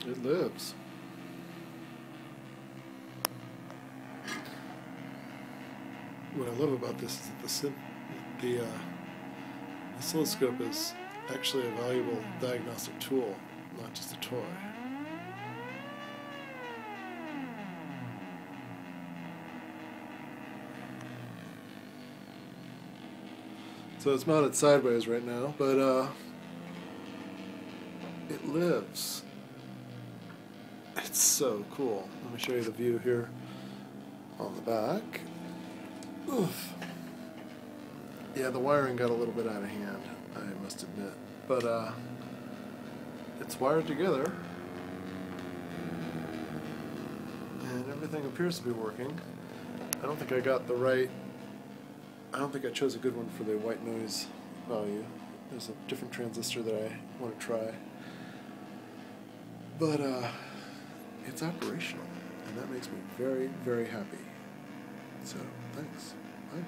It lives. What I love about this is that the oscilloscope is actually a valuable diagnostic tool, not just a toy. So it's mounted sideways right now, but it lives. It's so cool. Let me show you the view here on the back. Oof. Yeah, the wiring got a little bit out of hand, I must admit. But it's wired together, and everything appears to be working. I don't think I got the right... I don't think I chose a good one for the white noise value. There's a different transistor that I want to try. But it's operational, and that makes me very, very happy. So, thanks. Bye.